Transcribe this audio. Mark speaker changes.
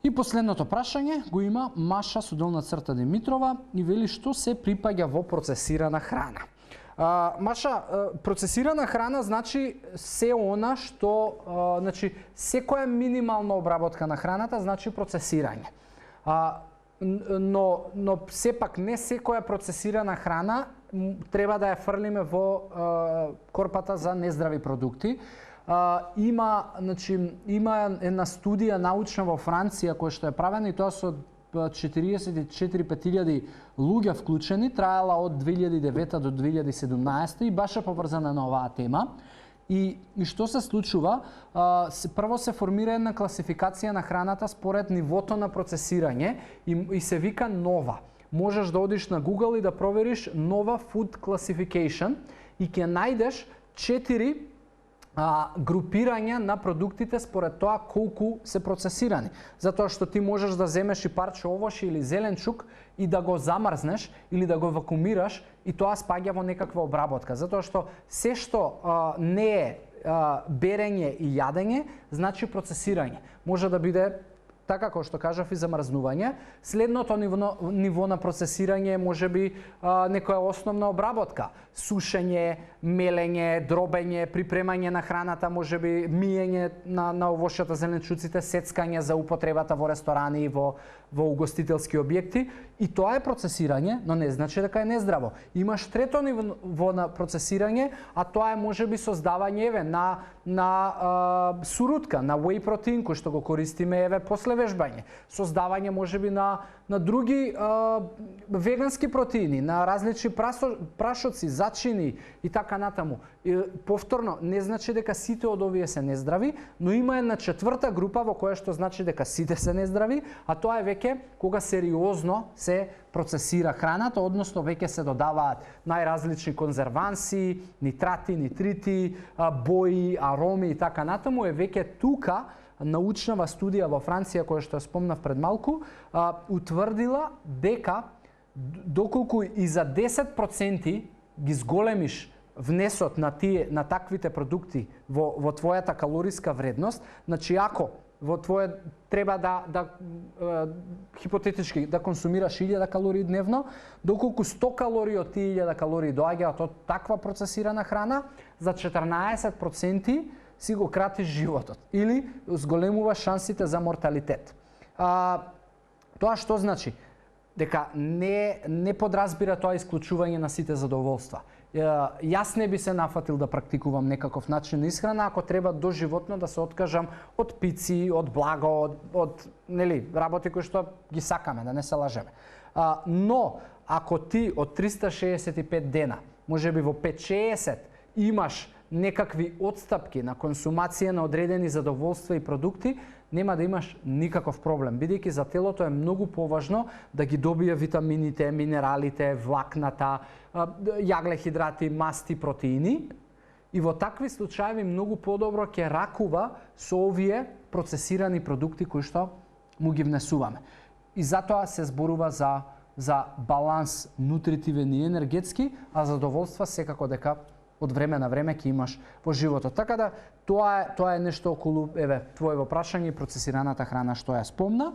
Speaker 1: И последното прашање го има Маша со долна црта Димитрова и вели што се припаѓа во процесирана храна. Маша, процесирана храна значи се она што, значи секоја минимална обработка на храната значи процесирање. Но сепак не секоја процесирана храна треба да ја фрлиме во корпата за нездрави продукти. Има една студија научна во Франција која што е правена и тоа со 44.000 луѓе вклучени, траела од 2009 до 2017 и баш е поврзана на оваа тема. И што се случува? Прво се формира една класификација на храната според нивото на процесирање и се вика нова. Можеш да одиш на Google и да провериш нова Food Classification и ќе најдеш 4 групирања на продуктите според тоа колку се процесирани. Затоа што ти можеш да земеш и парче овошје или зеленчук и да го замрзнеш или да го вакуумираш и тоа спаѓа во некаква обработка. Затоа што се што не е берење и јадење, значи процесирање. Може да биде така како што кажав и замрзнување. Следното ниво на процесирање може би некоја основна обработка. Сушење, мелење, дробење, припремање на храната, може би миење на овошјата, зеленчуците, сецкање за употребата во ресторани и во угостителски објекти. И тоа е процесирање, но не значи дека е нездраво. Имаш трето ниво на процесирање, а тоа е можеби создавање на сурутка, на whey протеин кој што го користиме после вежбање. Создавање можеби на други вегански протеини, на различни прашоци, зачини и така натаму. Повторно, не значи дека сите од овие се нездрави, но има една четврта група во која што значи дека сите се нездрави, а тоа е веќе кога сериозно се процесира храната, односно веќе се додаваат најразлични конзерванси, нитрати, нитрити, бои, ароми и така натаму, е веќе тука научнава студија во Франција која што ја спомнав пред малку, утврдила дека доколку и за 10% ги зголемиш внесот на таквите продукти во твојата калориска вредност, значи ако во твое треба да хипотетички да консумираш 1000 калории дневно, доколку 100 калории од тие 1000 калории доаѓаат од таква процесирана храна, за 14% си го кратиш животот или зголемуваш шансите за морталитет. Тоа што значи? Дека не подразбира тоа исклучување на сите задоволства. Јас не би се нафатил да практикувам некаков начин на исхрана ако треба доживотно да се откажам од пици, од благо, од работи кои што ги сакаме, да не се лажеме. Но ако ти од 365 дена, можеби во 5-60 имаш некакви отстапки на консумација на одредени задоволства и продукти, нема да имаш никаков проблем, бидејќи за телото е многу поважно да ги добие витамините, минералите, влакната, јаглехидрати, масти, протеини. И во такви случаи многу подобро ќе ракува со овие процесирани продукти кои што му ги внесуваме. И затоа се зборува за баланс нутритивен и енергетски, а задоволства секако дека од време на време ќе имаш во животот. Така да тоа е нешто околу твоево прашање и процесираната храна што ја спомна.